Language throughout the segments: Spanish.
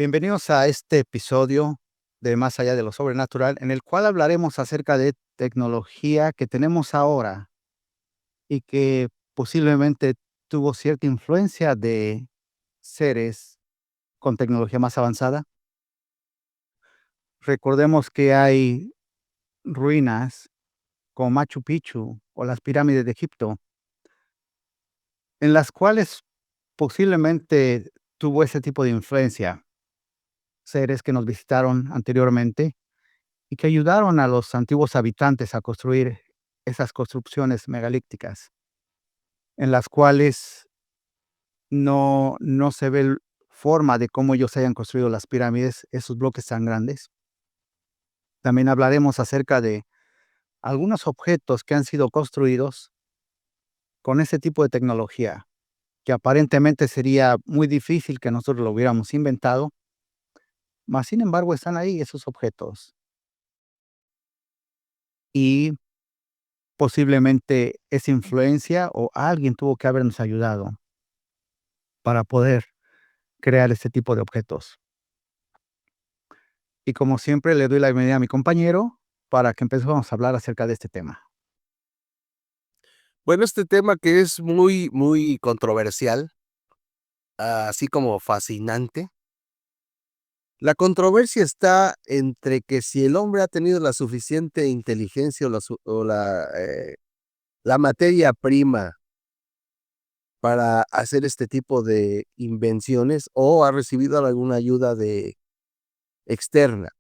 Bienvenidos a este episodio de Más allá de lo sobrenatural, en el cual hablaremos acerca de tecnología que tenemos ahora y que posiblemente tuvo cierta influencia de seres con tecnología más avanzada. Recordemos que hay ruinas como Machu Picchu o las pirámides de Egipto, en las cuales posiblemente tuvo ese tipo de influencia, seres que nos visitaron anteriormente y que ayudaron a los antiguos habitantes a construir esas construcciones megalíticas, en las cuales no se ve forma de cómo ellos hayan construido las pirámides, esos bloques tan grandes. También hablaremos acerca de algunos objetos que han sido construidos con ese tipo de tecnología, que aparentemente sería muy difícil que nosotros lo hubiéramos inventado, mas sin embargo están ahí esos objetos. Y posiblemente esa influencia o alguien tuvo que habernos ayudado para poder crear este tipo de objetos. Y como siempre, le doy la bienvenida a mi compañero para que empecemos a hablar acerca de este tema. Bueno, este tema que es muy controversial, así como fascinante. La controversia está entre que si el hombre ha tenido la suficiente inteligencia o la materia prima para hacer este tipo de invenciones, o ha recibido alguna ayuda externa.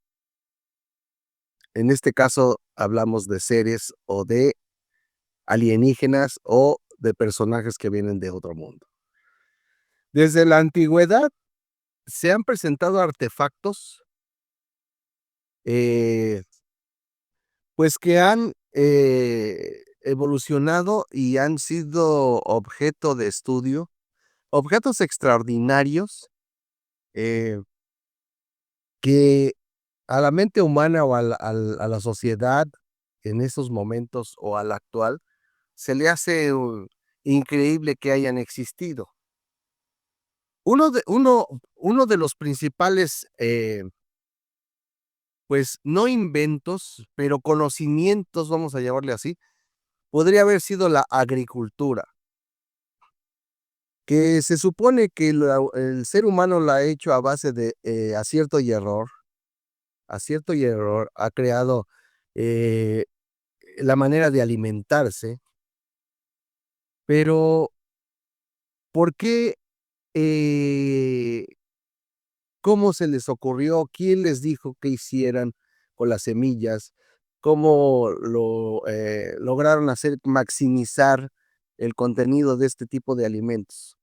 En este caso, hablamos de seres o de alienígenas o de personajes que vienen de otro mundo. Desde la antigüedad se han presentado artefactos, eh, pues, que han, evolucionado y han sido objeto de estudio, objetos extraordinarios, eh, que a la mente humana o a la sociedad en esos momentos o a la actual, se le hace, increíble que hayan existido. Uno de los principales, pues, no inventos, pero conocimientos, vamos a llamarle así, podría haber sido la agricultura, que se supone que el ser humano la ha hecho a base de, acierto y error, ha creado, eh, la manera de alimentarse, pero, ¿por qué? Eh, ¿Cómo se les ocurrió? ¿Quién les dijo qué hicieran con las semillas? ¿Cómo lograron maximizar el contenido de este tipo de alimentos?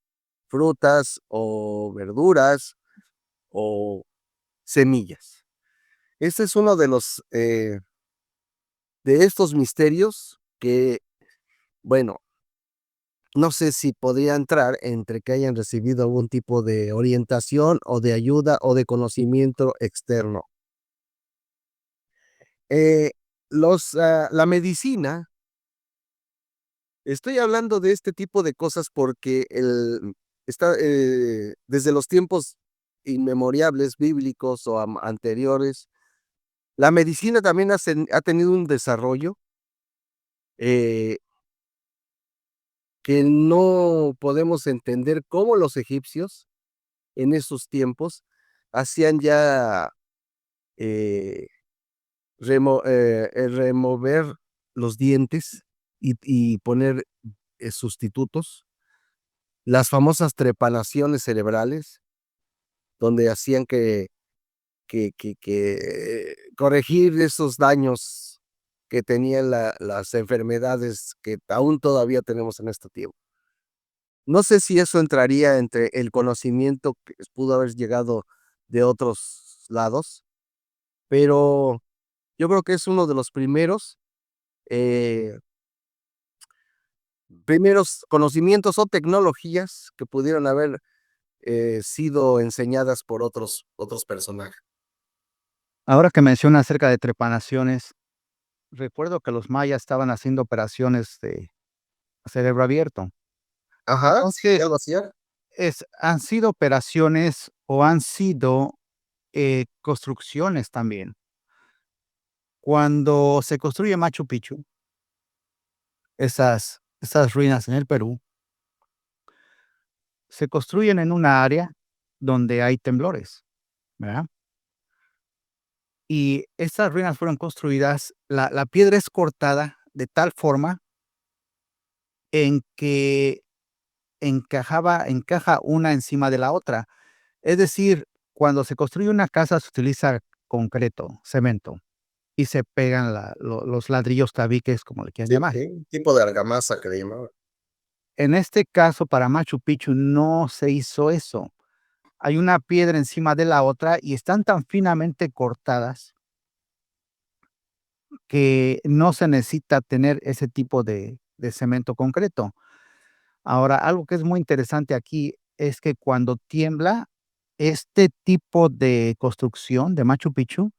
Frutas o verduras o semillas. Este es uno de estos misterios que, bueno, no sé si podría entrar entre que hayan recibido algún tipo de orientación o de ayuda o de conocimiento externo. Eh, la medicina, estoy hablando de este tipo de cosas porque desde los tiempos inmemorables, bíblicos o anteriores, la medicina también ha tenido un desarrollo, eh, que no podemos entender cómo los egipcios en esos tiempos hacían ya, eh, remover los dientes y poner, sustitutos, las famosas trepanaciones cerebrales, donde hacían corregir esos daños que tenían las enfermedades que aún todavía tenemos en este tiempo. No sé si eso entraría entre el conocimiento que pudo haber llegado de otros lados, pero yo creo que es uno de los eh, primeros conocimientos o tecnologías que pudieron haber, sido enseñadas por otros personajes. Ahora que menciona acerca de trepanaciones, recuerdo que los mayas estaban haciendo operaciones de cerebro abierto. Ajá, sí, Entonces, algo así era. han sido operaciones o han sido construcciones también. Cuando se construye Machu Picchu, esas ruinas en el Perú, se construyen en una área donde hay temblores, ¿verdad? Y estas ruinas fueron construidas, la piedra es cortada de tal forma en que encaja una encima de la otra. Es decir, cuando se construye una casa se utiliza concreto, cemento, y se pegan los ladrillos tabiques, como le quieran Sí, llamar. sí, tipo de argamasa que le llamaban. En este caso, para Machu Picchu no se hizo eso. Hay una piedra encima de la otra y están tan finamente cortadas que no se necesita tener ese tipo de cemento concreto. Ahora, algo que es muy interesante aquí es que cuando tiembla, este tipo de construcción de Machu Picchu,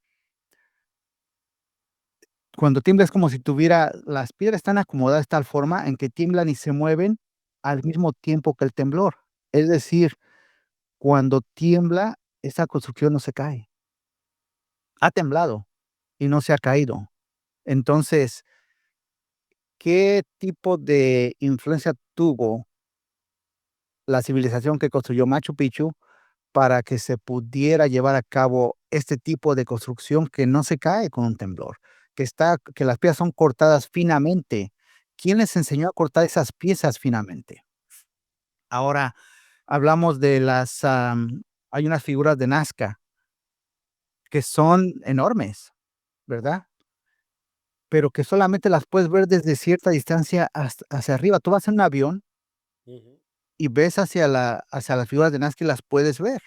cuando tiembla es como si tuviera las piedras están acomodadas de tal forma en que tiemblan y se mueven al mismo tiempo que el temblor. Es decir, cuando tiembla, esa construcción no se cae. Ha temblado y no se ha caído. Entonces, ¿qué tipo de influencia tuvo la civilización que construyó Machu Picchu para que se pudiera llevar a cabo este tipo de construcción que no se cae con un temblor, que las piezas son cortadas finamente? ¿Quién les enseñó a cortar esas piezas finamente? Ahora hablamos de hay unas figuras de Nazca que son enormes, ¿verdad? Pero que solamente las puedes ver desde cierta distancia hacia arriba. Tú vas en un avión Ujú. y ves hacia las figuras de Nazca y las puedes ver,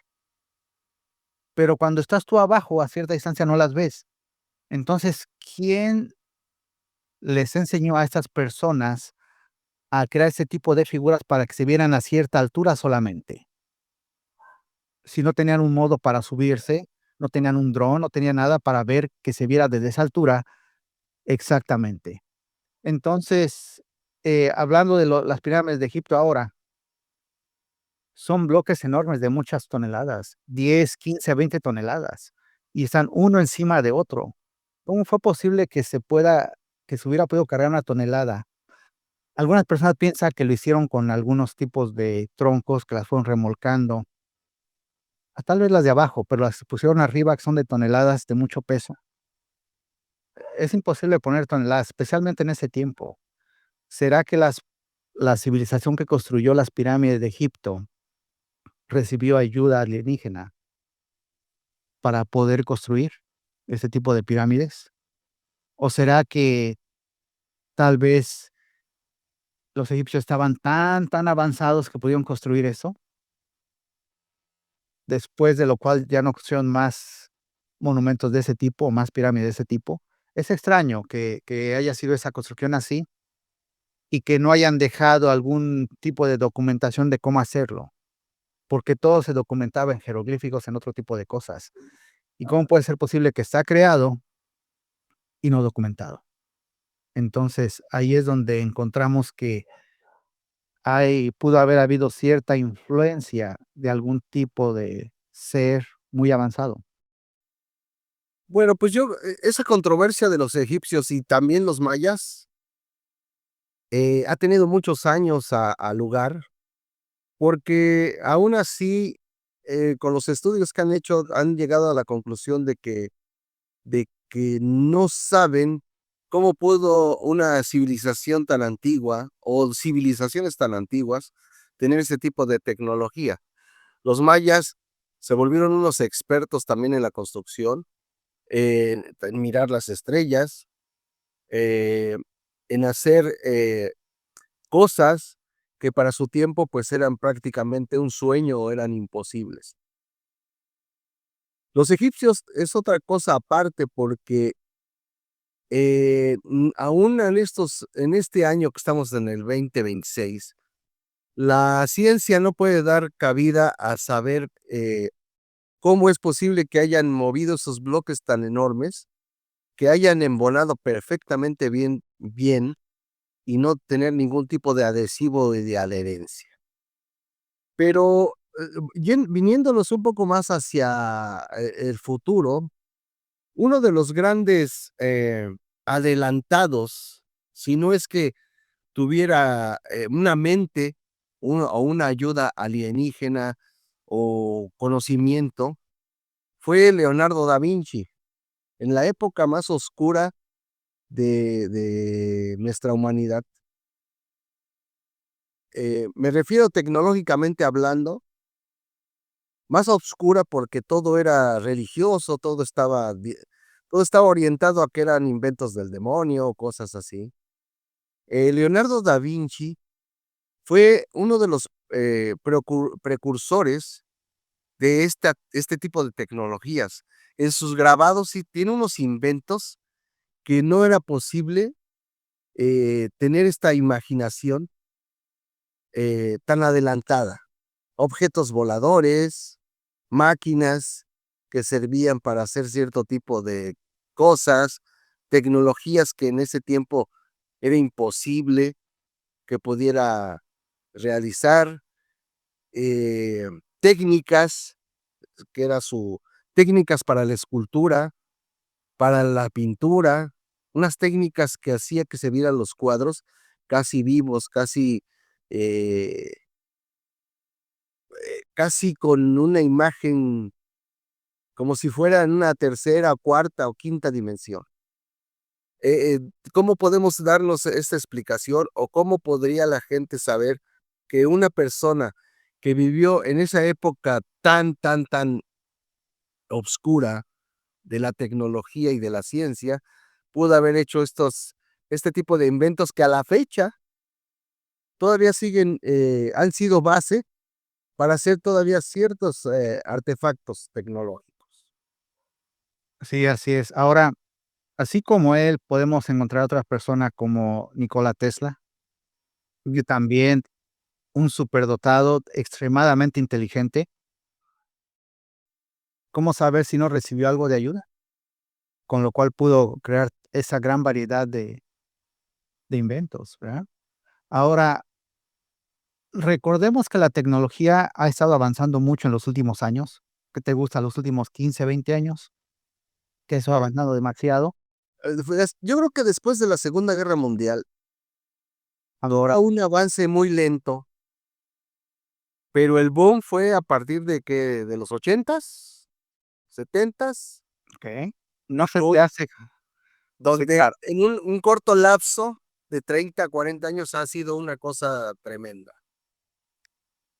pero cuando estás tú abajo a cierta distancia no las ves. Entonces, ¿quién les enseñó a estas personas a crear ese tipo de figuras para que se vieran a cierta altura solamente? Si no tenían un modo para subirse, no tenían un dron, no tenían nada para ver que se viera desde esa altura exactamente. Entonces, hablando de las pirámides de Egipto ahora, son bloques enormes de muchas toneladas, 10, 15, 20 toneladas, y están uno encima de otro. ¿Cómo fue posible que se hubiera podido cargar una tonelada? Algunas personas piensan que lo hicieron con algunos tipos de troncos que las fueron remolcando, tal vez las de abajo, pero las que pusieron arriba, que son de toneladas de mucho peso. Es imposible poner toneladas, especialmente en ese tiempo. ¿Será que la civilización que construyó las pirámides de Egipto recibió ayuda alienígena para poder construir ese tipo de pirámides? ¿O será que tal vez los egipcios estaban tan avanzados que pudieron construir eso? Después de lo cual ya no construyeron más monumentos de ese tipo, o más pirámides de ese tipo. Es extraño que haya sido esa construcción así y que no hayan dejado algún tipo de documentación de cómo hacerlo, porque todo se documentaba en jeroglíficos, en otro tipo de cosas. ¿Y cómo puede ser posible que está creado y no documentado? Entonces, ahí es donde encontramos que pudo haber habido cierta influencia de algún tipo de ser muy avanzado. Bueno, pues esa controversia de los egipcios y también los mayas, ha tenido muchos años a lugar, porque aún así, con los estudios que han hecho, han llegado a la conclusión de que no saben cómo pudo una civilización tan antigua o civilizaciones tan antiguas tener ese tipo de tecnología. Los mayas se volvieron unos expertos también en la construcción, en mirar las estrellas, eh, en hacer cosas que para su tiempo pues eran prácticamente un sueño o eran imposibles. Los egipcios es otra cosa aparte porque aún en este año que estamos en el 2026, la ciencia no puede dar cabida a saber cómo es posible que hayan movido esos bloques tan enormes, que hayan embonado perfectamente bien y no tener ningún tipo de adhesivo y de adherencia. Pero viniéndonos un poco más hacia el futuro, uno de los grandes adelantados, si no es que tuviera una mente o una ayuda alienígena o conocimiento, fue Leonardo da Vinci. En la época más oscura de nuestra humanidad, me refiero tecnológicamente hablando, más oscura porque todo era religioso, todo estaba orientado a que eran inventos del demonio, cosas así. Leonardo da Vinci fue uno de los precursores de este tipo de tecnologías. En sus grabados sí tiene unos inventos que no era posible tener esta imaginación tan adelantada. Objetos voladores, máquinas que servían para hacer cierto tipo de cosas, tecnologías que en ese tiempo era imposible que pudiera realizar, eh, técnicas, que era su técnicas para la escultura, para la pintura, unas técnicas que hacía que se vieran los cuadros casi vivos, eh, casi con una imagen como si fuera en una tercera, cuarta o quinta dimensión. Eh, eh, ¿Cómo podemos darnos esta explicación o cómo podría la gente saber que una persona que vivió en esa época tan obscura de la tecnología y de la ciencia pudo haber hecho este tipo de inventos que a la fecha todavía han sido base para hacer todavía ciertos artefactos tecnológicos? Sí, así es. Ahora, así como él, podemos encontrar otras personas como Nikola Tesla, y también un superdotado extremadamente inteligente. ¿Cómo saber si no recibió algo de ayuda? Con lo cual pudo crear esa gran variedad de inventos, ¿verdad? Ahora, recordemos que la tecnología ha estado avanzando mucho en los últimos años. ¿Qué te gusta? Los últimos 15, 20 años, que eso ha avanzado demasiado. Yo creo que después de la Segunda Guerra Mundial, Ahora, a un avance muy lento, pero el boom fue a partir de los 80s, 70s, ¿qué? No se te do- hace donde claro, en un corto lapso de 30 a 40 años ha sido una cosa tremenda.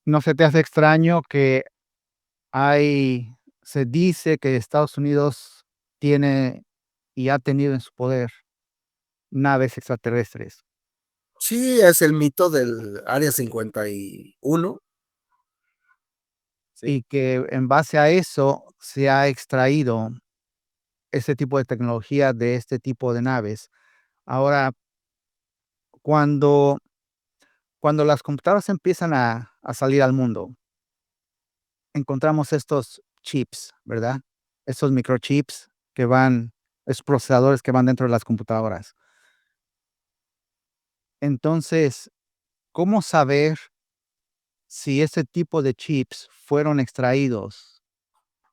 no se te hace extraño que hay se dice que Estados Unidos tiene y ha tenido en su poder naves extraterrestres, Sí, es el mito del Área 51, sí. y que en base a eso se ha extraído ese tipo de tecnología de este tipo de naves. Ahora, cuando las computadoras empiezan a salir al mundo, encontramos estos chips, ¿verdad? Estos microchips que van esos procesadores que van dentro de las computadoras. Entonces, ¿cómo saber si ese tipo de chips fueron extraídos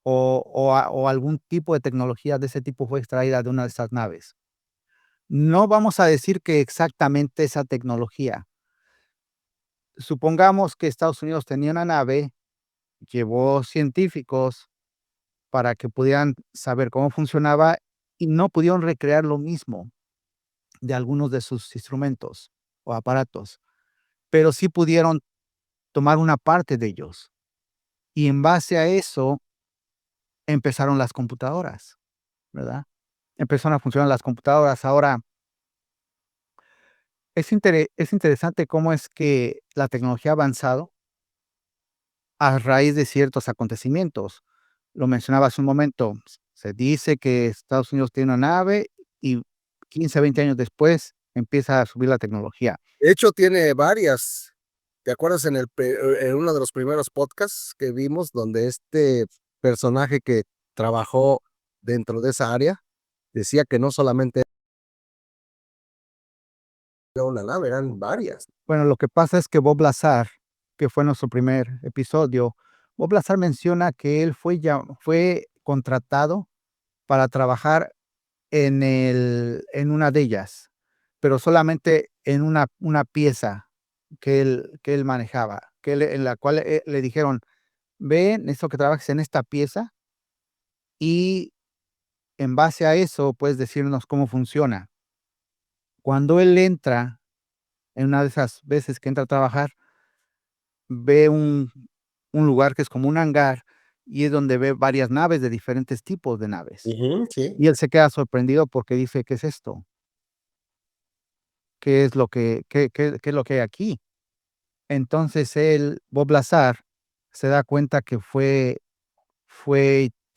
o algún tipo de tecnología de ese tipo fue extraída de una de estas naves? No vamos a decir que exactamente esa tecnología. Supongamos que Estados Unidos tenía una nave, llevó científicos para que pudieran saber cómo funcionaba y no pudieron recrear lo mismo de algunos de sus instrumentos o aparatos, pero sí pudieron tomar una parte de ellos. Y en base a eso empezaron las computadoras, ¿verdad? Empezaron a funcionar las computadoras. Ahora, es interesante cómo es que la tecnología ha avanzado a raíz de ciertos acontecimientos. Lo mencionaba hace un momento, se dice que Estados Unidos tiene una nave y 15, 20 años después empieza a subir la tecnología. De hecho, tiene varias. ¿Te acuerdas en uno de los primeros podcasts que vimos donde este personaje que trabajó dentro de esa área decía que no solamente era una nave, eran varias? Bueno, lo que pasa es que Bob Lazar, que fue nuestro primer episodio, Bob Lazar menciona que él fue contratado para trabajar en una de ellas, pero solamente en una pieza que él manejaba, en la cual, le dijeron: "Ve, necesito que trabajes en esta pieza y en base a eso puedes decirnos cómo funciona". Cuando él entra, en una de esas veces que entra a trabajar, ve un lugar que es como un hangar, y es donde ve varias naves de diferentes tipos de naves. Ujú, sí. Y él se queda sorprendido porque dice: "¿Qué es esto? ¿Qué es lo que qué es lo que hay aquí?". Entonces él, Bob Lazar, se da cuenta que fue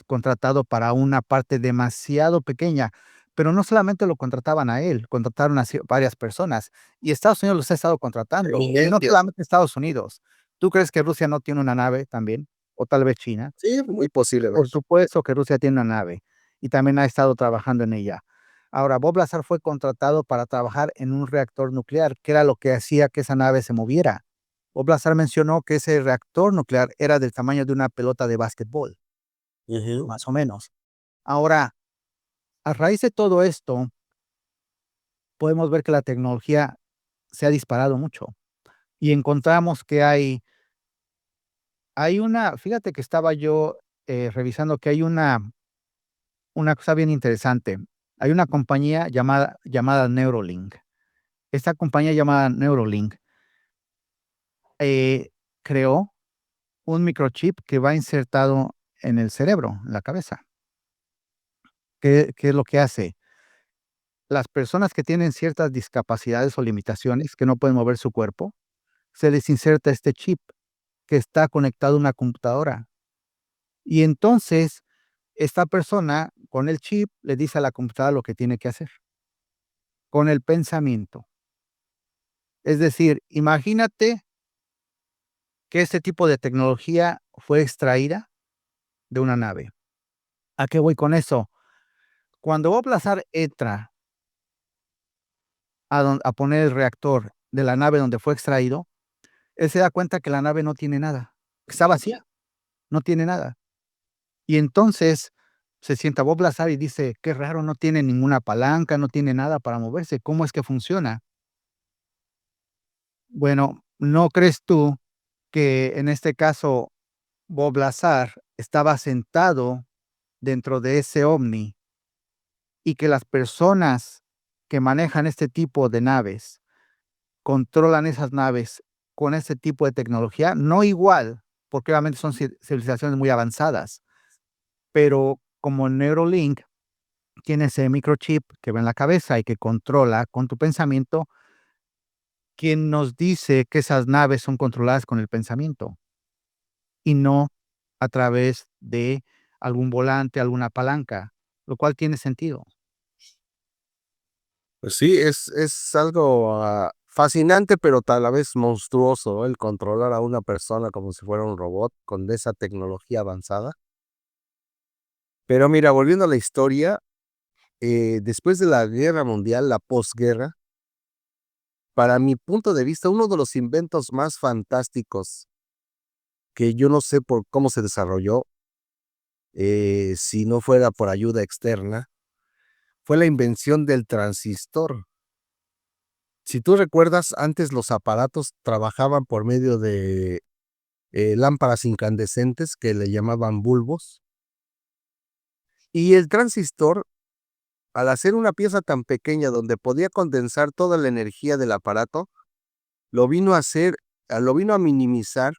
contratado para una parte demasiado pequeña, pero no solamente lo contrataban a él, contrataron a varias personas, y Estados Unidos los ha estado contratando, y no Entiendo. solamente Estados Unidos. ¿Tú crees que Rusia no tiene una nave también? O tal vez China. Sí, muy Por posiblemente. supuesto que Rusia tiene una nave, y también ha estado trabajando en ella. Ahora, Bob Lazar fue contratado para trabajar en un reactor nuclear, que era lo que hacía que esa nave se moviera. Bob Lazar mencionó que ese reactor nuclear era del tamaño de una pelota de básquetbol, Ujú. más o menos. Ahora, a raíz de todo esto, podemos ver que la tecnología se ha disparado mucho y encontramos que hay una fíjate que estaba yo, revisando que hay una cosa bien interesante. Hay una compañía llamada Neuralink. Esta compañía llamada Neuralink, eh, creó un microchip que va insertado en el cerebro, en la cabeza. ¿Qué es lo que hace? Las personas que tienen ciertas discapacidades o limitaciones, que no pueden mover su cuerpo, se les inserta este chip que está conectado a una computadora. Y entonces, esta persona con el chip le dice a la computadora lo que tiene que hacer, con el pensamiento. Es decir, imagínate que este tipo de tecnología fue extraída de una nave. ¿A qué voy con eso? Cuando Bob Lazar entra a poner el reactor de la nave donde fue extraído, él se da cuenta que la nave no tiene nada, está vacía, no tiene nada. Y entonces se sienta Bob Lazar y dice: "Qué raro, no tiene ninguna palanca, no tiene nada para moverse, ¿cómo es que funciona?". Bueno, ¿no crees tú que en este caso Bob Lazar estaba sentado dentro de ese ovni y que las personas que manejan este tipo de naves controlan esas naves con ese tipo de tecnología? No igual, porque obviamente son civilizaciones muy avanzadas, pero como Neuralink tiene ese microchip que va en la cabeza y que controla con tu pensamiento, ¿quién nos dice que esas naves son controladas con el pensamiento y no a través de algún volante, alguna palanca? Lo cual tiene sentido. Pues sí, es algo, fascinante, pero a la vez monstruoso, ¿no? El controlar a una persona como si fuera un robot con esa tecnología avanzada. Pero mira, volviendo a la historia, después de la guerra mundial, la posguerra, para mi punto de vista, uno de los inventos más fantásticos que yo no sé por cómo se desarrolló, si no fuera por ayuda externa, fue la invención del transistor. Si tú recuerdas, antes los aparatos trabajaban por medio de lámparas incandescentes que le llamaban bulbos, y el transistor, al hacer una pieza tan pequeña donde podía condensar toda la energía del aparato, lo vino a hacer, lo vino a minimizar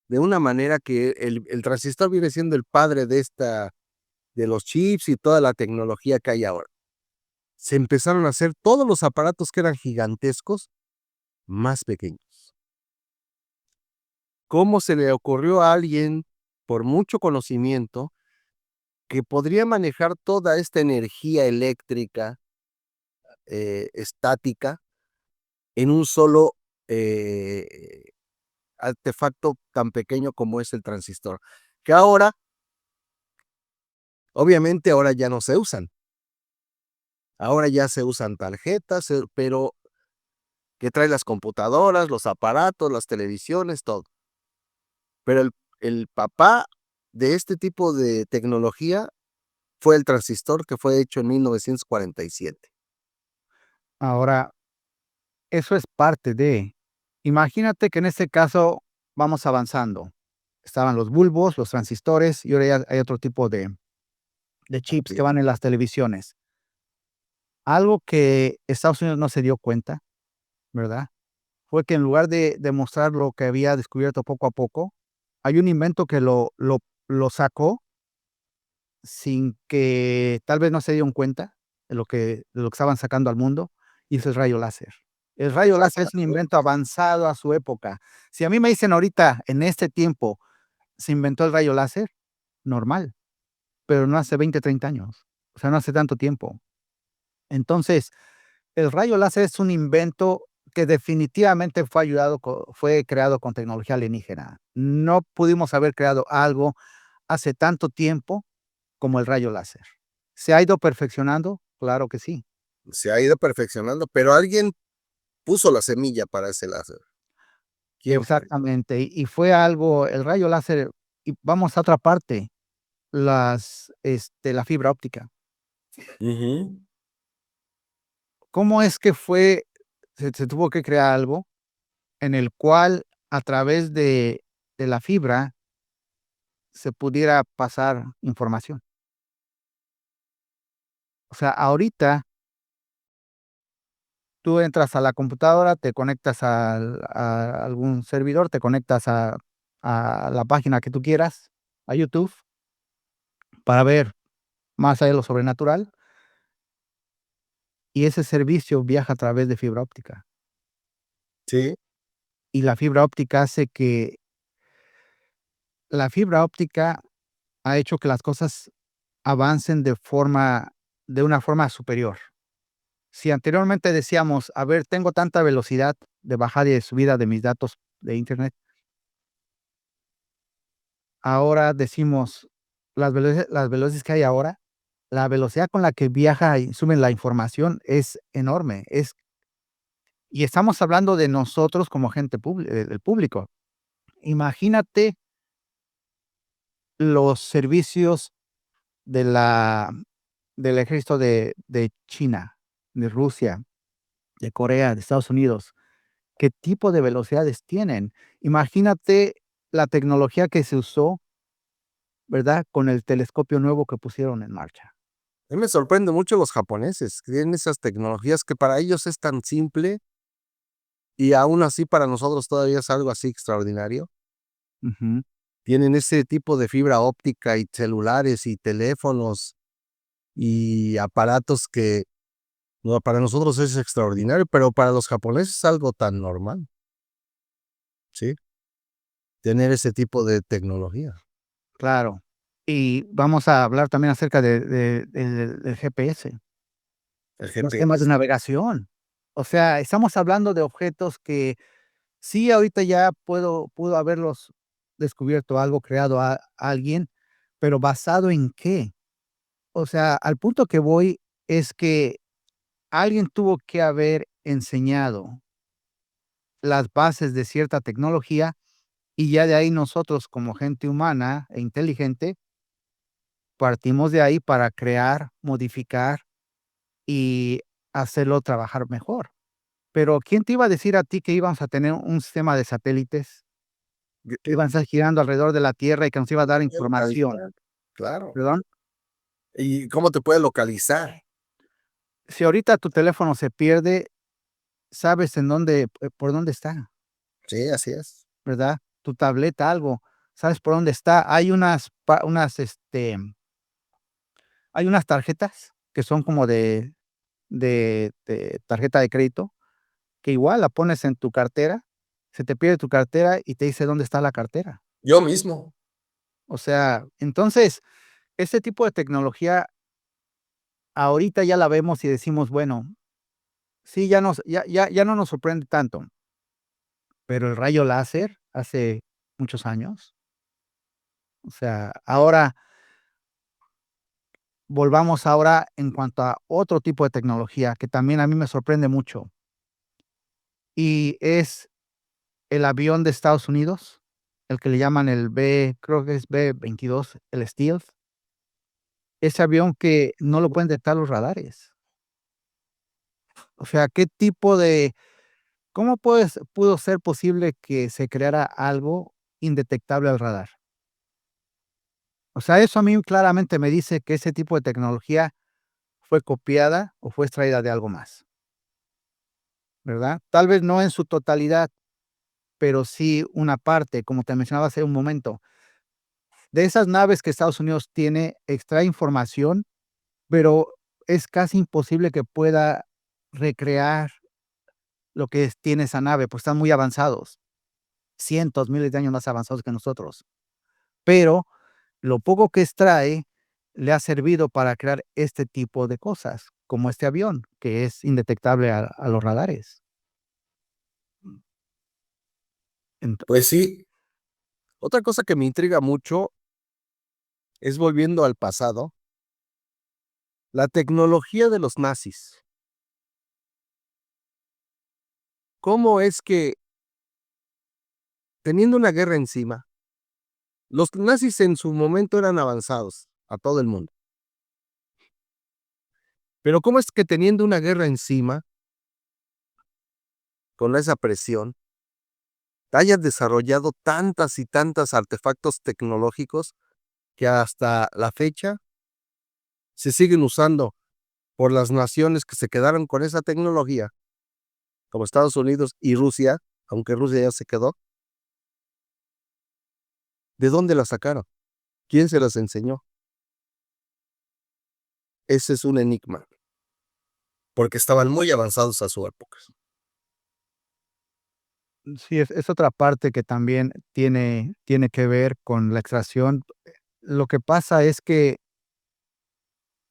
de una manera que el transistor viene siendo el padre de los chips y toda la tecnología que hay ahora. Se empezaron a hacer todos los aparatos que eran gigantescos más pequeños. ¿Cómo se le ocurrió a alguien, por mucho conocimiento, que podría manejar toda esta energía eléctrica, estática, en un solo artefacto tan pequeño como es el transistor? Que ahora, obviamente, ahora ya no se usan. Ahora ya se usan tarjetas, pero que trae las computadoras, los aparatos, las televisiones, todo. Pero el papá de este tipo de tecnología fue el transistor, que fue hecho en 1947. Ahora, eso es parte de. Imagínate que en este caso vamos avanzando. Estaban los bulbos, los transistores y ahora ya hay otro tipo de chips Así que es. van en las televisiones. Algo que Estados Unidos no se dio cuenta, ¿verdad? Fue que en lugar de mostrar lo que había descubierto poco a poco, hay un invento que lo sacó sin que tal vez no se dieron cuenta de lo que estaban sacando al mundo, y es el rayo láser. El rayo láser es un invento avanzado a su época. Si a mí me dicen ahorita, en este tiempo, se inventó el rayo láser, normal, pero no hace 20, 30 años, o sea, no hace tanto tiempo. Entonces, el rayo láser es un invento que definitivamente fue creado con tecnología alienígena. No pudimos haber creado algo hace tanto tiempo como el rayo láser. ¿Se ha ido perfeccionando? Claro que sí. Se ha ido perfeccionando, pero alguien puso la semilla para ese láser. ¿Quién fue? Exactamente. Y fue algo el rayo láser y vamos a otra parte, la fibra óptica. Ujú. ¿Cómo es que se tuvo que crear algo en el cual a través de la fibra se pudiera pasar información? O sea, ahorita tú entras a la computadora, te conectas a algún servidor, te conectas a la página que tú quieras, a YouTube, para ver más allá de lo sobrenatural, y ese servicio viaja a través de fibra óptica. Sí, Y la fibra óptica hace que la fibra óptica ha hecho que las cosas avancen de una forma superior. Si anteriormente decíamos: "A ver, tengo tanta velocidad de bajada y de subida de mis datos de Internet", ahora decimos: las velocidades que hay ahora, la velocidad con la que viaja y sube la información es enorme, y estamos hablando de nosotros como gente del público. Imagínate los servicios de la del ejército de China, de Rusia, de Corea, de Estados Unidos, ¿qué tipo de velocidades tienen? Imagínate la tecnología que se usó, ¿verdad? Con el telescopio nuevo que pusieron en marcha. a mí me sorprende mucho los japoneses, que tienen esas tecnologías que para ellos es tan simple y aún así para nosotros todavía es algo así extraordinario. Ujú, Tienen ese tipo de fibra óptica y celulares y teléfonos y aparatos que no, para nosotros es extraordinario, pero para los japoneses es algo tan normal, ¿sí? Tener ese tipo de tecnología. claro. Y vamos a hablar también acerca del GPS, El los temas de GPS. navegación. O sea, estamos hablando de objetos que sí, ahorita ya pudo haberlos descubierto algo, creado a alguien, pero, ¿basado en qué? O sea, al punto que voy es que alguien tuvo que haber enseñado las bases de cierta tecnología, y ya de ahí nosotros, como gente humana e inteligente, partimos de ahí para crear, modificar y hacerlo trabajar mejor. Pero, ¿quién te iba a decir a ti que íbamos a tener un sistema de satélites Gue que iban a estar girando alrededor de la Tierra y que nos iba a dar información? localizar, claro. ¿Perdón? ¿Y cómo te puede localizar? Si ahorita tu teléfono se pierde, sabes en dónde, por dónde está, Sí, así es. ¿verdad? Tu tableta, algo, sabes por dónde está. Hay unas tarjetas que son como de tarjeta de crédito, que igual la pones en tu cartera, se te pierde tu cartera y te dice dónde está la cartera. Yo mismo. O sea, entonces, ese tipo de tecnología ahorita ya la vemos y decimos: "Bueno, sí, ya no nos sorprende tanto", pero el rayo láser hace muchos años, o sea, ahora volvamos ahora en cuanto a otro tipo de tecnología que también a mí me sorprende mucho, y es el avión de Estados Unidos. el que le llaman el creo que es B-22, el Stealth, ese avión que no lo pueden detectar los radares. O sea, ¿qué tipo de cómo pudo ser posible que se creara algo indetectable al radar? O sea, eso a mí claramente me dice que ese tipo de tecnología fue copiada o fue extraída de algo más, ¿verdad? Tal vez no en su totalidad, pero sí una parte, como te mencionaba hace un momento. De esas naves que Estados Unidos tiene, extrae información, pero es casi imposible que pueda recrear lo que tiene esa nave, pues están muy avanzados, cientos, miles de años más avanzados que nosotros. Pero lo poco que extrae le ha servido para crear este tipo de cosas, como este avión, que es indetectable a los radares. Ent Pues sí. Otra cosa que me intriga mucho es, volviendo al pasado, la tecnología de los nazis. ¿Cómo es que, teniendo una guerra encima, los nazis en su momento eran avanzados a todo el mundo? Pero cómo es que, teniendo una guerra encima, con esa presión, hayan desarrollado tantas y tantas artefactos tecnológicos que hasta la fecha se siguen usando por las naciones que se quedaron con esa tecnología, como Estados Unidos y Rusia, aunque Rusia ya se quedó? ¿De dónde las sacaron? ¿Quién se las enseñó? Ese es un enigma, porque estaban muy avanzados a su época. Sí, es otra parte que también tiene que ver con la extracción. Lo que pasa es que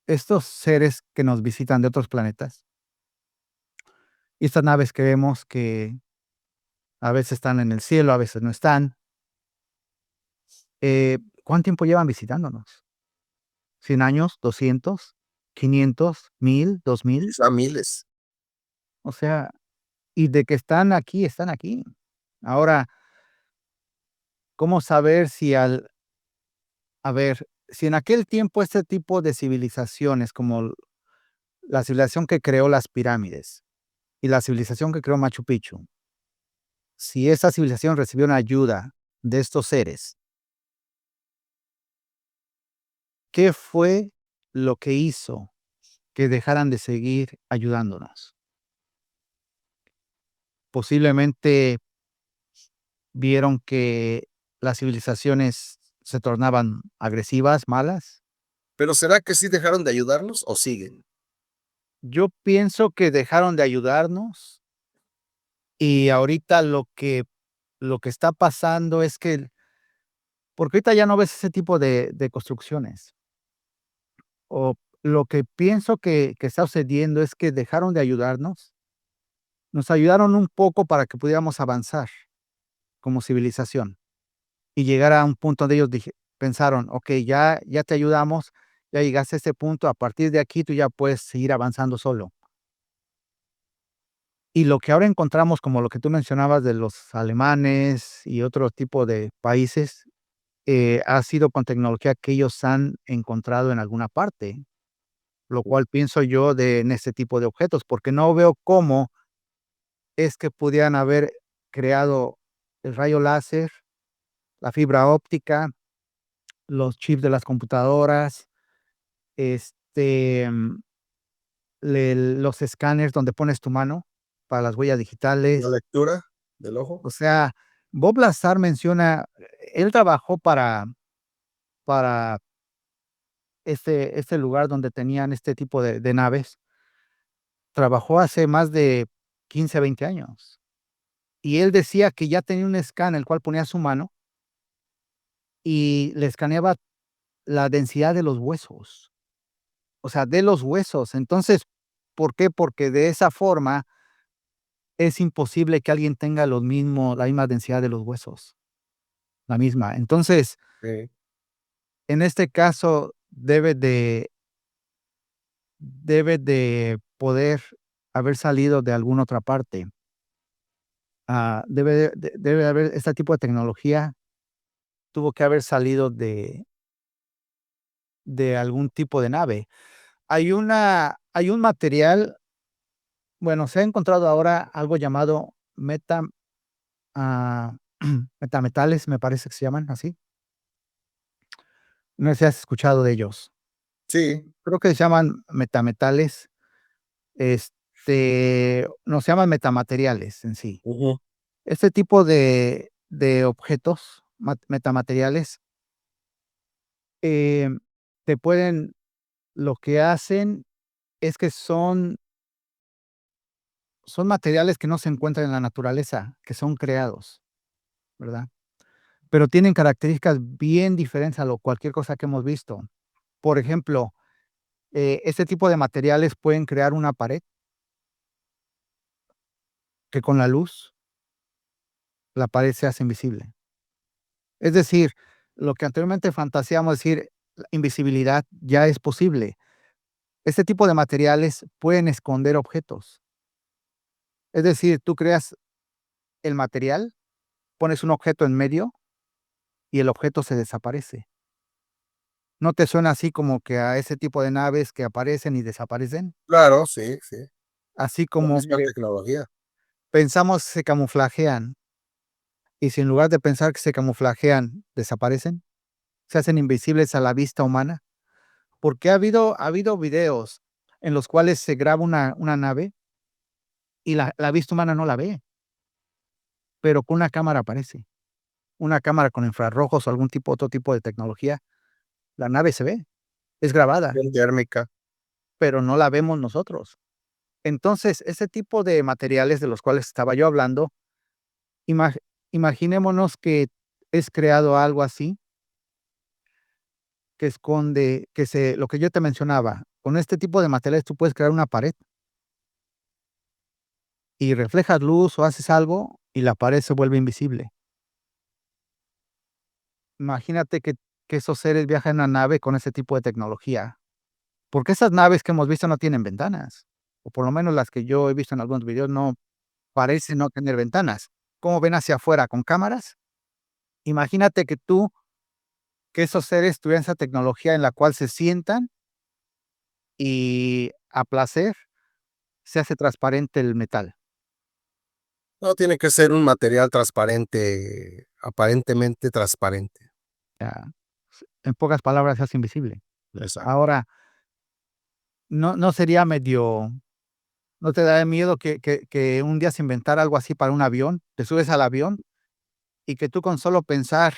estos seres que nos visitan de otros planetas, y estas naves que vemos que a veces están en el cielo, a veces no están, ¿cuánto tiempo llevan visitándonos? ¿100 años? ¿200? ¿500? ¿1000? ¿2000? Quizá miles. O sea, y de que están aquí, están aquí. Ahora, ¿cómo saber si a ver, si en aquel tiempo este tipo de civilizaciones, como la civilización que creó las pirámides y la civilización que creó Machu Picchu, si esa civilización recibió una ayuda de estos seres, ¿qué fue lo que hizo que dejaran de seguir ayudándonos? Posiblemente vieron que las civilizaciones se tornaban agresivas, malas. ¿Pero será que sí dejaron de ayudarnos o siguen? Yo pienso que dejaron de ayudarnos y ahorita lo que está pasando es que porque ahorita ya no ves ese tipo de construcciones. O lo que pienso que está sucediendo es que dejaron de ayudarnos, nos ayudaron un poco para que pudiéramos avanzar como civilización y llegar a un punto donde ellos pensaron: "Okey, ya te ayudamos, ya llegaste a este punto, a partir de aquí tú ya puedes seguir avanzando solo". Y lo que ahora encontramos, como lo que tú mencionabas de los alemanes y otro tipo de países, ha sido con tecnología que ellos han encontrado en alguna parte, lo cual pienso yo en este tipo de objetos, porque no veo cómo es que pudieran haber creado el rayo láser, la fibra óptica, los chips de las computadoras, este, los escáneres donde pones tu mano para las huellas ¿La digitales. lectura del ojo? O sea, Bob Lazar menciona, él trabajó para este lugar donde tenían este tipo de naves, trabajó hace más de 15, 20 años. Y él decía que ya tenía un escáner, el cual ponía su mano y le escaneaba la densidad de los huesos, o sea, de los huesos. Entonces, ¿por qué? Porque de esa forma es imposible que alguien tenga la misma densidad de los huesos, la misma. Entonces, Sí. en este caso, debe de poder haber salido de alguna otra parte. Debe de haber este tipo de tecnología tuvo que haber salido de algún tipo de nave. Hay un material, bueno, se ha encontrado ahora algo llamado ah, metametales, me parece que se llaman así. No sé si has escuchado de ellos. Sí. Creo que se llaman metametales, no, se llaman metamateriales en sí. Ujú. Este tipo de objetos metamateriales, em, te pueden lo que hacen es que son materiales que no se encuentran en la naturaleza, que son creados, ¿verdad? Pero tienen características bien diferentes a lo cualquier cosa que hemos visto. Por ejemplo, este tipo de materiales pueden crear una pared que con la luz, la pared se hace invisible. Es decir, lo que anteriormente fantaseamos decir, la invisibilidad ya es posible. Este tipo de materiales pueden esconder objetos. Es decir, tú creas el material, pones un objeto en medio y el objeto se desaparece. ¿No te suena así como que a ese tipo de naves que aparecen y desaparecen? Claro, sí, sí. Así La como misma que tecnología. pensamos se camuflajean, y si en lugar de pensar que se camuflajean, desaparecen, se hacen invisibles a la vista humana, porque ha habido videos en los cuales se graba una nave y la vista humana no la ve, pero con una cámara aparece, una cámara con infrarrojos o algún tipo otro tipo de tecnología, la nave se ve, es grabada, Bien térmica. pero no la vemos nosotros. Entonces, ese tipo de materiales de los cuales estaba yo hablando, imag imaginémonos que es creado algo así, que esconde, lo que yo te mencionaba, con este tipo de materiales tú puedes crear una pared y reflejas luz o haces algo y la pared se vuelve invisible. Imagínate que esos seres viajan en una nave con ese tipo de tecnología, porque esas naves que hemos visto no tienen ventanas, o por lo menos las que yo he visto en algunos videos no parecen no tener ventanas. ¿Cómo ven hacia afuera? ¿Con cámaras? Imagínate que esos seres tuvieran esa tecnología en la cual se sientan y a placer se hace transparente el metal. No, tiene que ser un material transparente, aparentemente transparente. Ya, en pocas palabras, se hace invisible. Exacto. Ahora, ¿no sería medio no te da miedo que un día se inventara algo así para un avión? Te subes al avión y que tú con solo pensar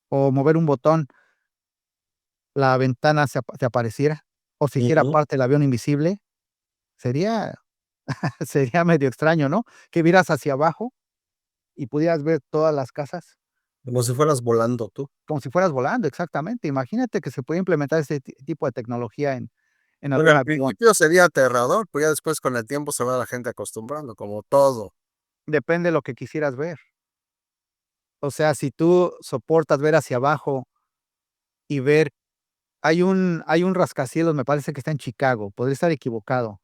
o mover un botón, la ventana se apareciera, o se hiciera Ujú. parte del avión invisible, sería sería medio extraño, ¿no? Que vieras hacia abajo y pudieras ver todas las casas Como si fueras volando tú. como si fueras volando, exactamente. Imagínate que se puede implementar ese tipo de tecnología en Bueno, algún al avión. principio sería aterrador, pero ya después con el tiempo se va la gente acostumbrando, como todo. Depende de lo que quisieras ver. O sea, si tú soportas ver hacia abajo y ver hay un rascacielos, me parece que está en Chicago, podría estar equivocado,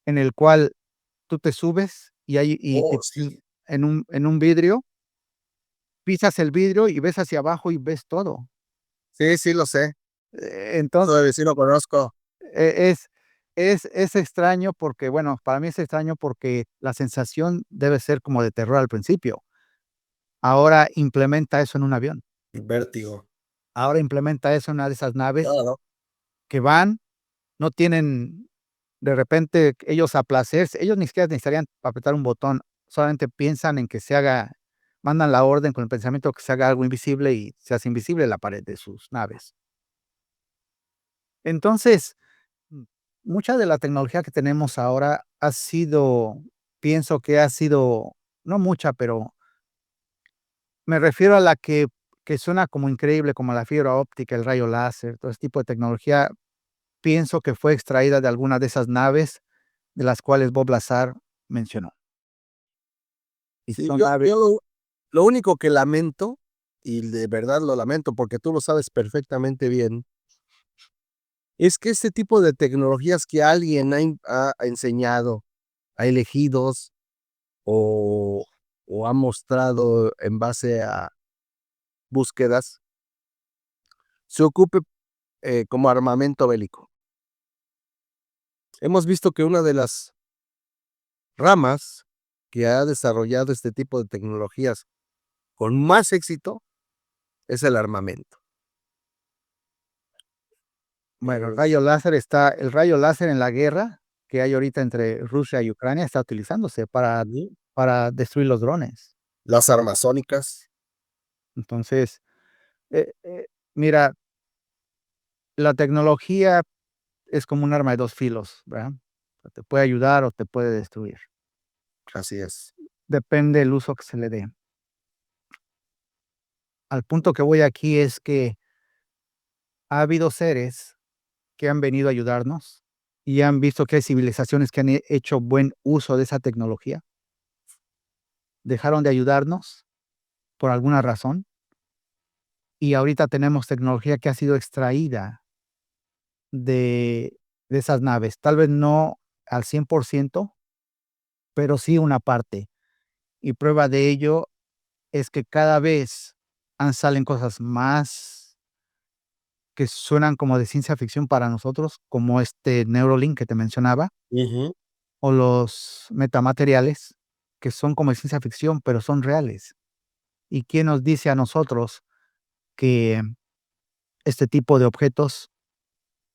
en el cual tú te subes y hay Oh, sí. en un vidrio, pisas el vidrio y ves hacia abajo y ves todo. Sí, sí lo sé. Entonces, Todavía sí lo conozco. es extraño porque, bueno, para mí es extraño porque la sensación debe ser como de terror al principio. Ahora implementa eso en un avión. Vértigo. Ahora implementa eso en una de esas naves Claro. que van, no tienen de repente ellos a placer, ellos ni siquiera necesitarían apretar un botón, solamente piensan en que se haga mandan la orden con el pensamiento que se haga algo invisible y se hace invisible la pared de sus naves. Entonces, mm, mucha de la tecnología que tenemos ahora ha sido, pienso que ha sido, no mucha, pero me refiero a la que suena como increíble, como la fibra óptica, el rayo láser, todo ese tipo de tecnología, pienso que fue extraída de alguna de esas naves de las cuales Bob Lazar mencionó. Y Sí, son yo naves yo lo único que lamento, y de verdad lo lamento porque tú lo sabes perfectamente bien, es que este tipo de tecnologías que alguien ha enseñado, ha elegidos o ha mostrado en base búsquedas, se ocupe como armamento bélico. Hemos visto que una de las ramas que ha desarrollado este tipo de tecnologías con más éxito es el armamento. Bueno, el rayo láser en la guerra que hay ahorita entre Rusia y Ucrania está utilizándose para destruir los drones. Las armas sónicas. Entonces, mira, la tecnología es como un arma de dos filos, ¿verdad? Te puede ayudar o te puede destruir. Así es. Depende del uso que se le dé. Al punto que voy aquí es que ha habido seres que han venido a ayudarnos y han visto que hay civilizaciones que han hecho buen uso de esa tecnología. Dejaron de ayudarnos por alguna razón y ahorita tenemos tecnología que ha sido extraída de esas naves. Tal vez no al 100%, pero sí una parte. Y prueba de ello es que cada vez salen cosas más que suenan como de ciencia ficción para nosotros, como este Neuralink que te mencionaba, Ujú. o los metamateriales, que son como de ciencia ficción, pero son reales. ¿Y quién nos dice a nosotros que este tipo de objetos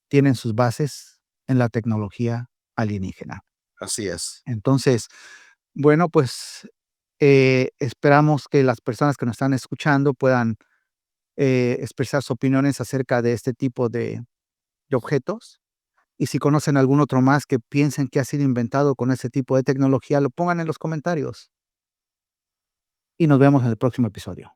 tienen sus bases en la tecnología alienígena? Así es. Entonces, bueno, pues esperamos que las personas que nos están escuchando puedan expresar sus opiniones acerca de este tipo de objetos. Y si conocen algún otro más que piensen que ha sido inventado con ese tipo de tecnología, lo pongan en los comentarios. Y nos vemos en el próximo episodio.